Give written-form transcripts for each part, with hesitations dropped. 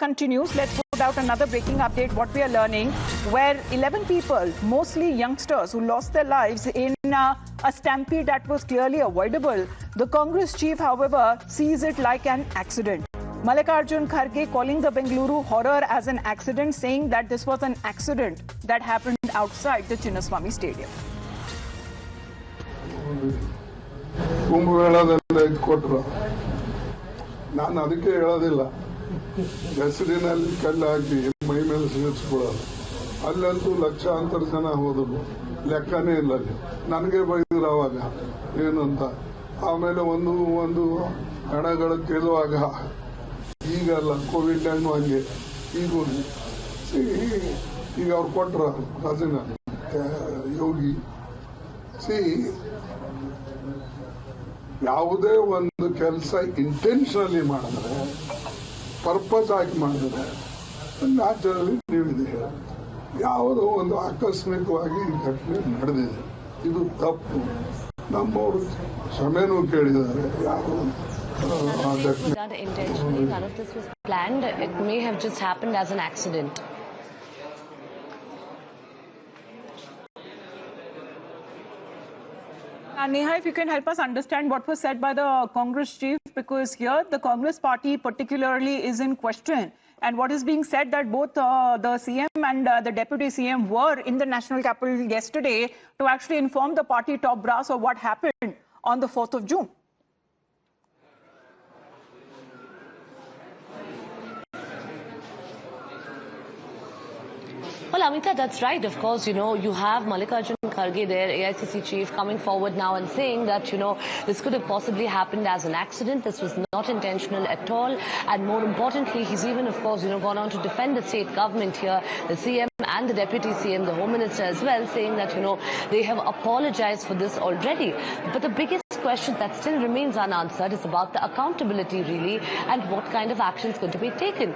continues. Let's put out another breaking update, what we are learning, where 11 people, mostly youngsters, who lost their lives in a stampede that was clearly avoidable. The Congress chief, however, sees it like an accident. Mallikarjun Kharge calling the Bengaluru horror as an accident, saying that this was an accident that happened outside the Chinnaswamy Stadium. ನಾನು ಅದಕ್ಕೆ ಹೇಳೋದಿಲ್ಲ ಹೆಸರಿನಲ್ಲಿ ಕಲ್ಲು ಹಾಕಿ ಮೈ ಮೇಲೆ ಸಿಗಿಸ್ಕೊಳ್ಳೋದು. ಅಲ್ಲಂತೂ ಲಕ್ಷಾಂತರ ಜನ ಹೋದರು, ಲೆಕ್ಕನೇ ಇಲ್ಲ ಅಲ್ಲಿ. ನನಗೆ ಬೈದ್ರು ಅವಾಗ ಏನಂತ. ಆಮೇಲೆ ಒಂದು ಹಣಗಳು ಕೇಳುವಾಗ ಈಗಲ್ಲ, ಕೋವಿಡ್ ಟೈಮ್ ಹಂಗೆ ಈಗ ಅವ್ರು ಕೊಟ್ರ ರಾಜೀನಾಮೆ ಯೋಗಿ. ಯಾವುದೇ ಒಂದು ಕೆಲಸ ಇಂಟೆನ್ಷನಲಿ ಮಾಡಿದ್ರೆ, ಪರ್ಪಸ್ ಆಗಿ ಮಾಡಿದ್ರೆ ನ್ಯಾಚುರಲಿ ನೀವಿದೆ. ಯಾವುದೋ ಒಂದು ಆಕಸ್ಮಿಕವಾಗಿ ಈ ಘಟನೆ ನಡೆದಿದೆ, ಇದು ತಪ್ಪು. ನಮ್ಮವರು ಕ್ಷಮೆನೂ ಕೇಳಿದ್ದಾರೆ. ಯಾರು intentionally, none of this was planned. It may have just happened as an accident. Neha, if you can help us understand what was said by the Congress chief, because here the Congress party particularly is in question. And what is being said that both the CM and the Deputy CM were in the national capital yesterday to actually inform the party top brass of what happened on the 4th of June. Well, Amita, that's right. Of course, you have Mallikarjun Kharge there, AICC chief, coming forward now and saying that, this could have possibly happened as an accident. This was not intentional at all. And more importantly, he's even, of course, gone on to defend the state government here, the CM and the Deputy CM, the Home Minister as well, saying that, they have apologized for this already. But the biggest question that still remains unanswered is about the accountability, really, and what kind of actions going to be taken.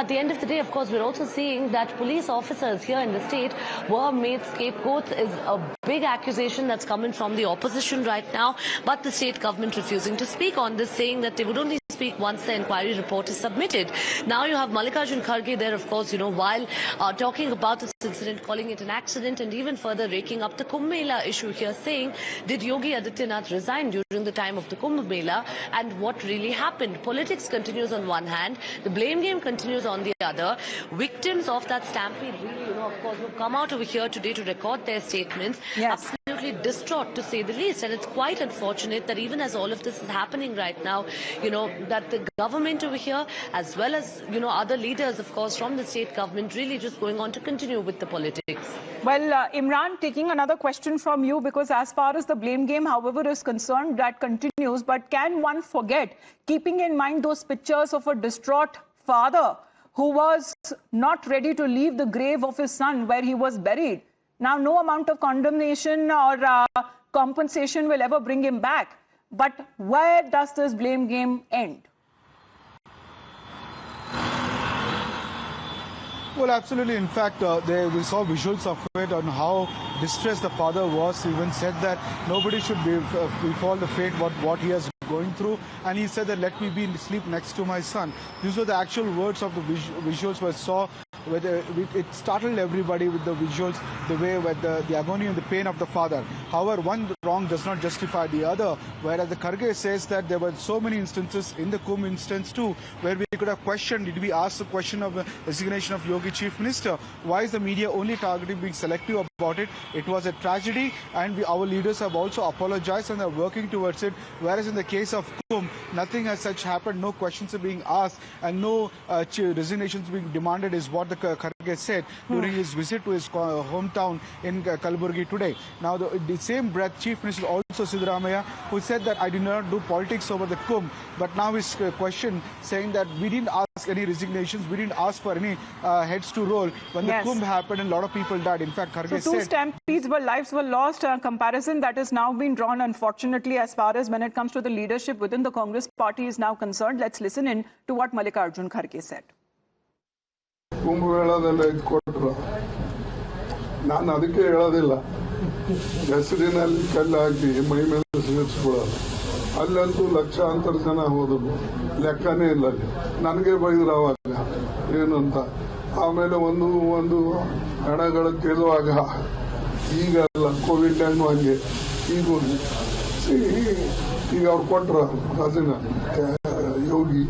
At the end of the day, of course, we're also seeing that police officers here in the state were made scapegoats is a big accusation that's coming from the opposition right now, but the state government refusing to speak on this, saying that they would only speak once the inquiry report is submitted. Now you have Mallikarjun Kharge there, of course, while talking about this incident, calling it an accident, and even further raking up the Kumbh Mela issue here, saying, did Yogi Adityanath resign during the time of the Kumbh Mela, and what really happened? Politics continues on one hand, the blame game continues on the other. Victims of that stampede really, of course, will come out over here today to record their statements. Yes. Absolutely distraught, to say the least, and it's quite unfortunate that even as all of this is happening right now, that the government over here, as well as, other leaders, of course, from the state government, really just going on to continue with the politics. Well, Imran, taking another question from you, because as far as the blame game, however, is concerned, that continues. But can one forget, keeping in mind those pictures of a distraught father who was not ready to leave the grave of his son where he was buried? Now, no amount of condemnation or compensation will ever bring him back. But where does this blame game end? Well, absolutely. In fact, we saw visuals of it on how distressed the father was. He even said that nobody should befall the fate what he has going through, and he said that let me be sleep next to my son. These were the actual words of the visuals we saw. It startled everybody with the visuals, the way with the agony and the pain of the father. However, one wrong does not justify the other, whereas the Kharge says that there were so many instances in the Kumbh instance too, where we could have questioned, did we ask the question of the resignation of Yogi Chief Minister? Why is the media only targeting, being selective about it? It was a tragedy, and our leaders have also apologized and are working towards it, whereas in the case of Kumbh, nothing as such happened, no questions are being asked, and no resignations being demanded, is what the Kharge said during his visit to his hometown in Kalaburgi today. Now, the same breath, Chief Minister also Siddaramaiah, who said that I did not do politics over the Kumbh, but now his question saying that we didn't ask any resignations, we didn't ask for any heads to roll when the Kumbh happened and a lot of people died. In fact, Kharge so two said stampedes where lives were lost. A comparison that is now being drawn, unfortunately, as far as when it comes to the leadership within the Congress party is now concerned. Let's listen in to what Mallikarjun Kharge said. ಕುಂಭ ಮೇಳದಲ್ಲಿ ಕೊಟ್ಟರು. ನಾನು ಅದಕ್ಕೆ ಹೇಳೋದಿಲ್ಲ ಹೆಸರಿನಲ್ಲಿ ಕಲ್ಲು ಹಾಕಿ ಮೈ ಮೇಲೆ ಸಿಗಿಸ್ಕೊಳ್ಳೋದು. ಅಲ್ಲಂತೂ ಲಕ್ಷಾಂತರ ಜನ ಹೋದರು, ಲೆಕ್ಕನೇ ಇಲ್ಲ. ನನಗೆ ಬೈದ್ರು ಅವಾಗ ಏನಂತ. ಆಮೇಲೆ ಒಂದು ಹಣಗಳು ಕೇಳುವಾಗ ಈಗಲ್ಲ, ಕೋವಿಡ್ ಟೈಮ್ ಹಂಗೆ ಈಗ ಅವ್ರು ಕೊಟ್ರ ಅದನ್ನ ಯೋಗಿ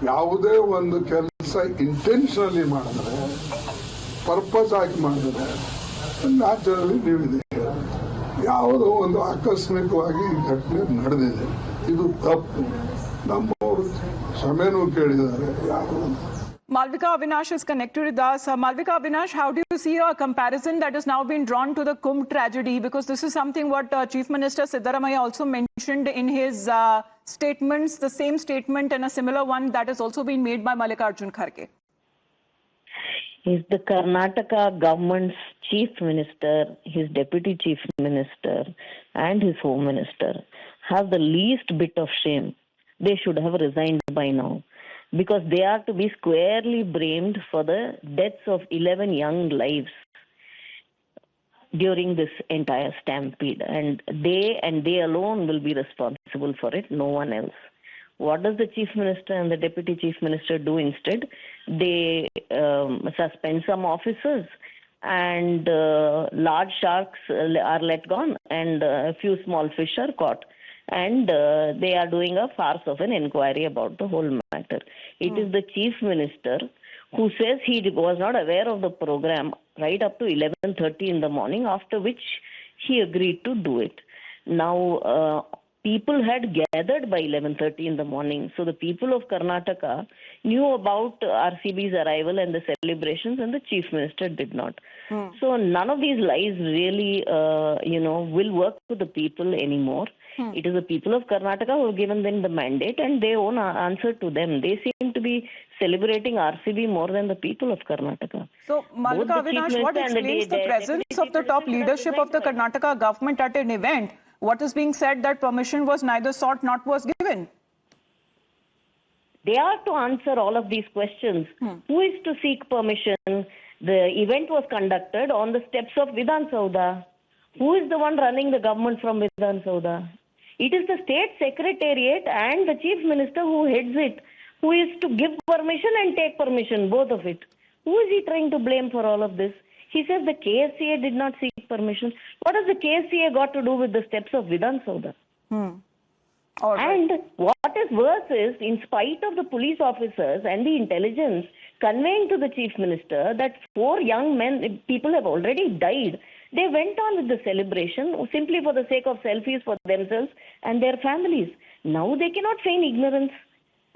ಯಾವುದೇ ಒಂದು ಕೆಲಸ ಇಂಟೆನ್ಷನಲಿ ಮಾಡಿದ್ರೆ, ಪರ್ಪಸ್ ಆಗಿ ಮಾಡಿದ್ರೆ ನ್ಯಾಚುರಲಿ ನೀವಿದೆ. ಯಾವುದೋ ಒಂದು ಆಕಸ್ಮಿಕವಾಗಿ ಈ ಘಟನೆ ನಡೆದಿದೆ, ಇದು ತಪ್ಪು. ನಮ್ಮವರು ಕ್ಷಮೆನೂ ಕೇಳಿದ್ದಾರೆ. Malvika Avinash is connected with us. Malvika Avinash, how do you see a comparison that has now been drawn to the Kumbh tragedy? Because this is something what Chief Minister Siddaramaiah also mentioned in his statements, the same statement and a similar one that has also been made by Mallikarjun Kharge. Is the Karnataka government's chief minister, his deputy chief minister and his home minister have the least bit of shame. They should have resigned by now, because they are to be squarely blamed for the deaths of 11 young lives during this entire stampede, and they alone will be responsible for it, no one else. What does the chief minister and the deputy chief minister do instead? They suspend some officers, and large sharks are let gone, and a few small fish are caught. And they are doing a farce of an inquiry about the whole matter. It is the chief minister who says he was not aware of the program right up to 11:30 in the morning, after which he agreed to do it. Now, people had gathered by 11:30 in the morning, so the people of Karnataka knew about RCB's arrival and the celebrations, and the chief minister did not. So none of these lies really, will work for the people anymore. It is the people of Karnataka who have given them the mandate, and they own answer to them. They seem to be celebrating RCB more than the people of Karnataka. So, Malvika Avinash, what explains the presence of the top leadership of the Karnataka government at an event? What is being said that permission was neither sought nor was given? They are to answer all of these questions. Who is to seek permission? The event was conducted on the steps of Vidhan Sauda. Who is the one running the government from Vidhan Sauda? It is the state secretariat and the chief minister who heads it, who is to give permission and take permission, both of it. Who is he trying to blame for all of this? He says the KSCA did not seek permission. What has the KSCA got to do with the steps of Vidhan Sauda? Right. And what is worse is, in spite of the police officers and the intelligence conveying to the chief minister that 4 young people have already died, they went on with the celebration simply for the sake of selfies for themselves and their families. Now they cannot feign ignorance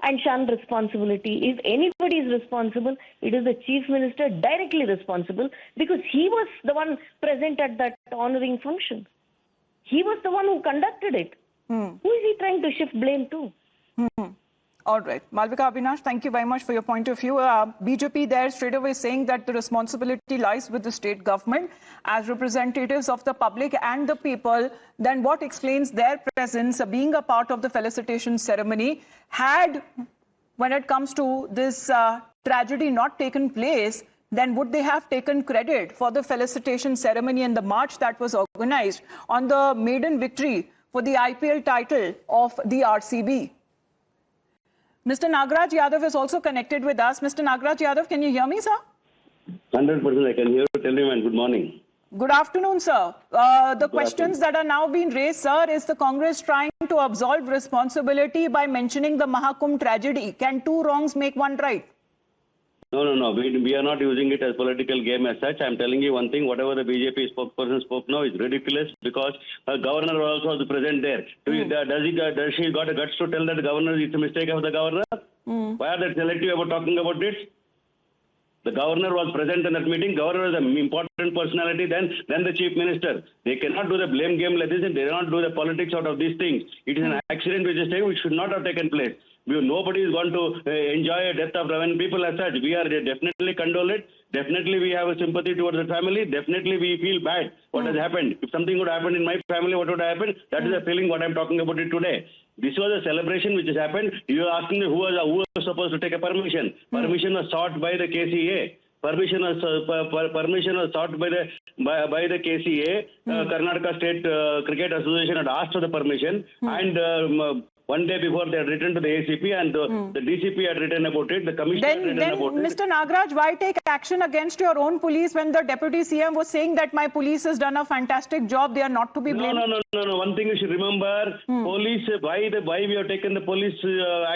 and shun responsibility. If anybody is responsible, it is the chief minister directly responsible, because he was the one present at that honoring function. He was the one who conducted it. Who is he trying to shift blame to? All right. Malvika Avinash, thank you very much for your point of view. BJP there straight away saying that the responsibility lies with the state government as representatives of the public and the people. Then what explains their presence, being a part of the felicitation ceremony? Had, when it comes to this tragedy not taken place, then would they have taken credit for the felicitation ceremony and the march that was organized on the maiden victory for the IPL title of the RCB? Mr. Nagaraj Yadav is also connected with us. Mr. Nagaraj Yadav, can you hear me, sir? 100% I can hear you. Tell me, man. Good morning. Good afternoon, sir. The questions that are now being raised, sir, is the Congress trying to absolve responsibility by mentioning the Maha Kumbh tragedy? Can 2 wrongs make 1 right? No. We are not using it as political game as such. I'm telling you one thing. Whatever the BJP spokesperson spoke now is ridiculous, because a governor also was present there. Does she got a guts to tell that the governor it's a mistake of the governor? Why are they selective about talking about this? The governor was present in that meeting. Governor is an important personality than the chief minister. They cannot do the blame game like this, and they cannot do the politics out of these things. It is an accident which is taken, which should not have taken place. Nobody is going to enjoy a death of 11 people as such. We are definitely condole it. Definitely we have a sympathy towards the family. Definitely we feel bad what has happened. If something would happen in my family, what would happen? That is the feeling what I'm talking about it today. This was a celebration which has happened. You are asking me who was supposed to take a permission. Permission was sought by the KCA. permission was sought by the KCA. Karnataka State Cricket Association had asked for the permission, and one day before they had written to the ACP, and the DCP had written about it. The commissioner had written about it. Mr. Nagaraj, why take action against your own police when the Deputy CM was saying that my police has done a fantastic job? They are not to be blamed. No. One thing you should remember: police. Why we have taken the police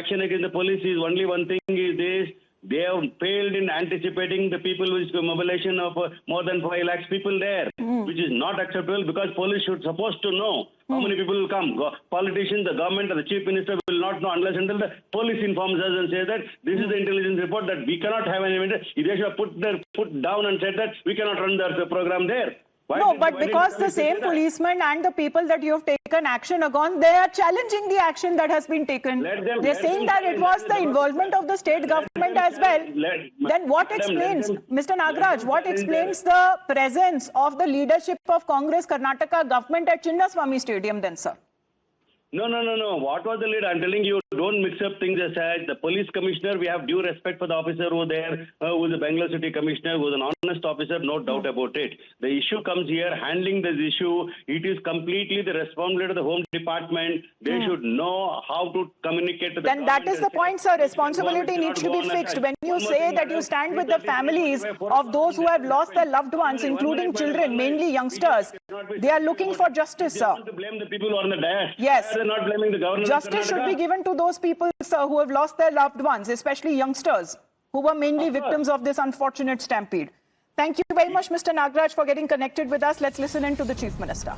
action against the police is only one thing: is this. They have failed in anticipating the people with mobilization of more than 5 lakhs people there, which is not acceptable, because police should supposed to know how many people will come. Politicians, the government, or the chief minister will not know unless until the police informs us and says that this is the intelligence report that we cannot have any event. They should have put their foot down and said that we cannot run the program there. But because the same policemen and the people that you have taken action against, they are challenging the action that has been taken. They're saying that it was the involvement of the state government as well. Then what explains, Mr. Nagaraj, what explains the presence of the leadership of Congress Karnataka government at Chinnaswamy Stadium then, sir? No. What was the lead? I'm telling you, don't mix up things as such. The police commissioner, we have due respect for the officer who was there, who was the Bengaluru city commissioner, who was an honest officer, no doubt about it. The issue comes here, handling this issue, it is completely the responsibility of the Home Department. They should know how to communicate to the Then that is the point, sir. Responsibility needs to be fixed. When you say that you stand with the families of those who have lost their loved ones, including children, mainly youngsters, they are looking for justice, sir. To blame the people who are on the dash. Yes. They're not blaming the government. Justice should be given to those people, sir, who have lost their loved ones, especially youngsters, who were mainly victims of this unfortunate stampede. Thank you very much, Mr. Nagaraj, for getting connected with us. Let's listen in to the Chief Minister.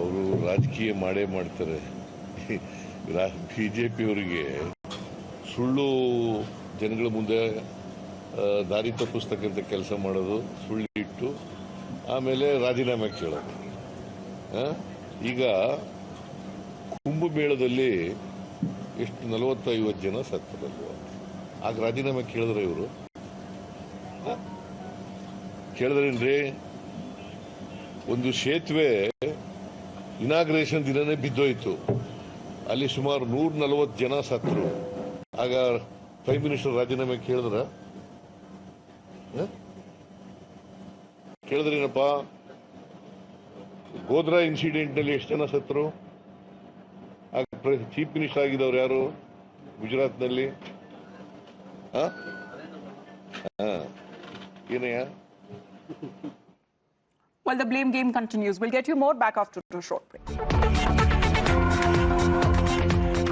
ಅವರು ರಾಜಕೀಯ ಮಾಡೇ ಮಾಡ್ತಾರೆ. ಬಿಜೆಪಿಯವರಿಗೆ ಸುಳ್ಳು ಜನಗಳ ಮುಂದೆ ದಾರಿ ತಪ್ಪಿಸ್ತಕ್ಕಂಥ ಕೆಲಸ ಮಾಡೋದು, ಸುಳ್ಳು ಇಟ್ಟು ಆಮೇಲೆ ರಾಜೀನಾಮೆ ಕೇಳೋದು. ಈಗ ಕುಂಭಮೇಳದಲ್ಲಿ ಎಷ್ಟು 40-50 ಜನ ಸತ್ತರಲ್ವ, ಆಗ ರಾಜೀನಾಮೆ ಕೇಳಿದ್ರೆ ಇವರು ಕೇಳಿದ್ರೇನ್ರಿ? ಒಂದು ಸೇತುವೆ ಇನಾಗ್ರೇಷನ್ ದಿನನೇ ಬಿದ್ದೋಯ್ತು, ಅಲ್ಲಿ ಸುಮಾರು 140 ಜನ ಸತ್ತರು, ಆಗ ಪ್ರೈಮ್ ಮಿನಿಸ್ಟರ್ ರಾಜೀನಾಮೆ ಕೇಳಿದ್ರೇನಪ್ಪ? ಗೋಧ್ರಾ ಇನ್ಸಿಡೆಂಟ್ ನಲ್ಲಿ ಎಷ್ಟು ಜನ ಸತ್ತರು? ಆಗ ಚೀಫ್ ಮಿನಿಸ್ಟರ್ ಆಗಿದ್ದವ್ರು ಯಾರು ಗುಜರಾತ್ ನಲ್ಲಿ? ಏನಯ್ಯ? Well, the blame game continues. We'll get you more back after a short break.